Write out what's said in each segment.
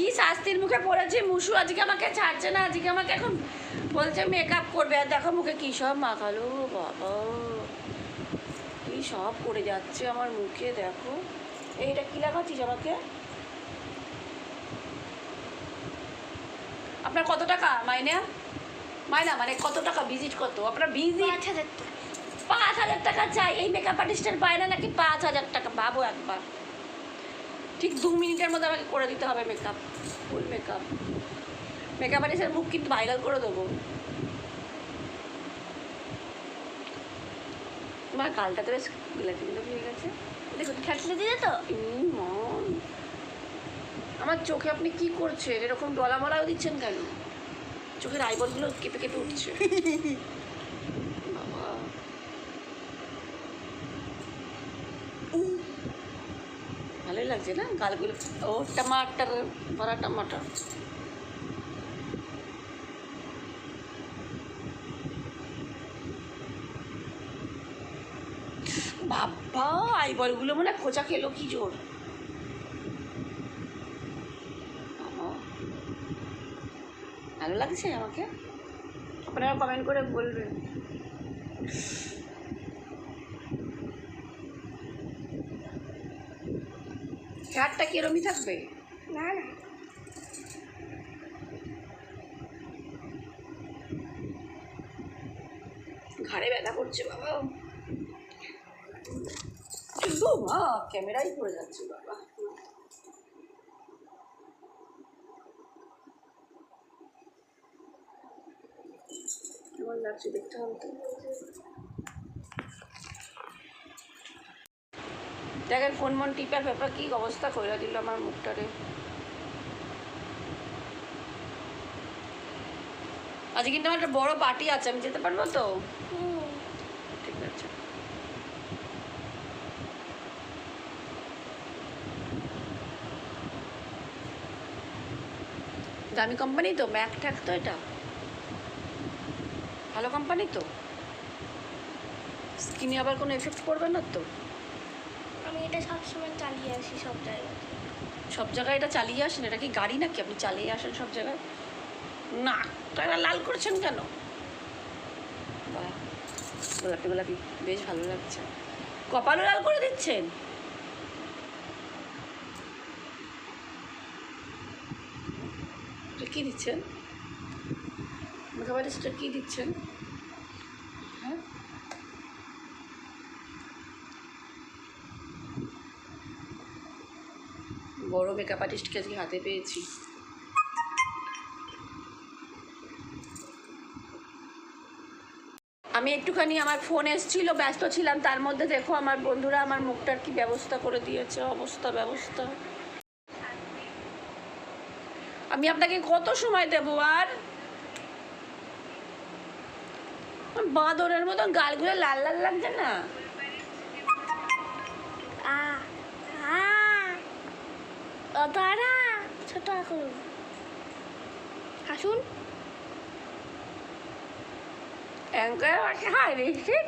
কি শাস্তির মুখে পড়েছে মুসু, আজকে আমাকে ছাড়ছে না, আজকে আমাকে এখন বলছে মেকআপ করবে। আর দেখো মুখে কী সব মাখালো বাবা, কী সব করে যাচ্ছে আমার মুখে। দেখো এইটা কী লাগাচ্ছিস আমাকে? আপনার কত টাকা মাইনে? মাইনা মানে কত টাকা, ভিজিট কত আপনার? ভিজিট 5,000 টাকা চাই। এই মেকআপ আর্টিস্টের বায়না নাকি 5,000 টাকা। ভাবো একবার, ঠিক 2 মিনিটের মধ্যে আমাকে করে দিতে হবে মেকআপ, ফুল মেকআপ। মেকআপ আর্টিস্টের মুখ কিন্তু ভাইরাল করে দেবো। তোমার গালটা তো বেশ গোলাপি গোলাপি হয়ে গেছে, দেখো ঠাটলে দিয়ে তো। মন, আমার চোখে আপনি কি করছেন? এরকম ডলা মলাও দিচ্ছেন কেন? চোখের আইবলগুলো কেঁপে কেঁপে উঠছে। বাবা, ভালোই লাগছে না গালগুলো? ও টমাটার ভরা টমাটার। বাবা, আইবলগুলো মনে খোঁচা খেলো কি জোর। ভালো লাগছে আমাকে? আপনারা কমেন্ট করে বলবেন। হেয়ারটা কি এরমই থাকবে? না না, ঘাড়ে ব্যথা করছে বাবা। মা ক্যামেরাই পড়ে যাচ্ছে বাবা। কেমন লাগছে দেখতে হবে তো। দেখেন ফোন মন টিপা ফেপা কি অবস্থা করে দিল আমার মুখটারে। আজকে কিন্তু আমার একটা বড় পার্টি আছে, আমি যেতে পারবো তো? ঠিক আছে। দামি কোম্পানি তো, ম্যাক ট্যাক তো, এটা ভালো কোম্পানি তো, স্কিনে আবার কোনো এফেক্ট পড়বে না তো? আমি এটা সবসময় চালিয়ে আসি সব জায়গায়। সব জায়গায় এটা চালিয়ে আসেন? এটা কি গাড়ি নাকি আপনি চালিয়ে আসেন সব জায়গায়? নাকটা লাল করছেন কেন? বাহ, গোলাপি গোলাপি বেশ ভালো লাগছে। কপালও লাল করে দিচ্ছেন? কি দিচ্ছেন মেকআপ আর্টিস্টটা, কি দিচ্ছেন? হ্যাঁ, বড় মেকআপ আর্টিস্টকে আজকে হাতে পেয়েছি। আমি একটুখানি, আমার ফোন এসেছিল, ব্যস্ত ছিলাম, তার মধ্যে দেখো আমার বন্ধুরা আমার মুখটার কি ব্যবস্থা করে দিয়েছে। অবস্থা ব্যবস্থা। আমি আপনাকে কত সময় দেবো আর? বাঁদরের মতন গালগুলো লাল লাল লাগছে না? দাঁড়া, ছোট এখন হাসুন। Anchor high রিস্টিক।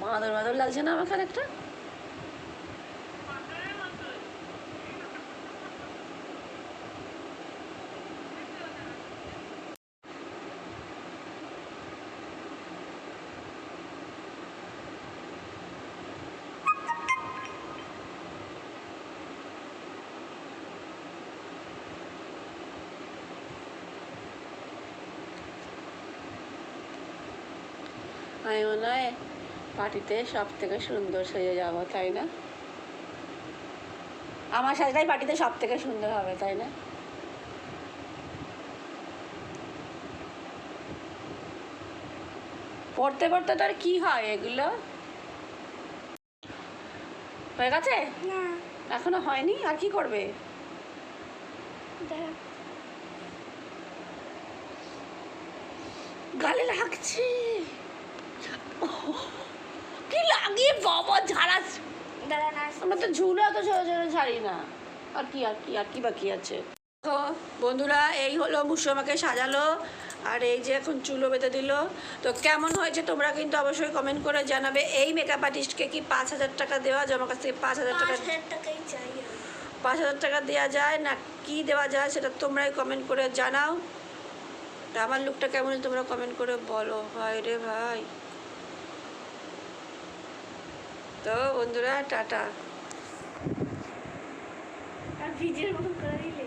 বাঁদর বাঁদর লাগছে না আমার খানিকটা? আমি মনে হয় পার্টিতে সব থেকে সুন্দর সেজে যাবো, তাই না? আমার সাজটাই পার্টিতে সব থেকে সুন্দর হবে, তাই না? পড়তে পড়তে তো আর কি হয় এগুলো? হয়ে গেছে? না, এখনো হয়নি? আর কি করবে? দাঁড়া, গালে লাগছে। কি লাগিয়ে বাবা ঝাড়াস। দাঁড়া না, আমরা তো ঝুলা তো ছোটো ছোটো ছাড়ি না। আর কি আর কি আর কি বাকি আছে? তো বন্ধুরা এই হলো মুসু আমাকে সাজালো আর এই যে এখন চুলও বেঁধে দিল। তো কেমন হয়েছে তোমরা কিন্তু অবশ্যই কমেন্ট করে জানাবে। এই মেকআপ আর্টিস্টকে কি 5,000 টাকা দেওয়া যায়? আমার কাছ থেকে 5,000 টাকা 5,000 টাকাই চাই আমি। 5,000 টাকা দেওয়া যায় না কি দেওয়া যায় সেটা তোমরাই কমেন্ট করে জানাও। তা আমার লুকটা কেমন তোমরা কমেন্ট করে বলো ভাই রে ভাই। তো বন্ধুরা টাটা। আর ভিডিওর মতো করে দিলে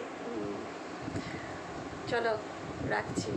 চলো রাখছি।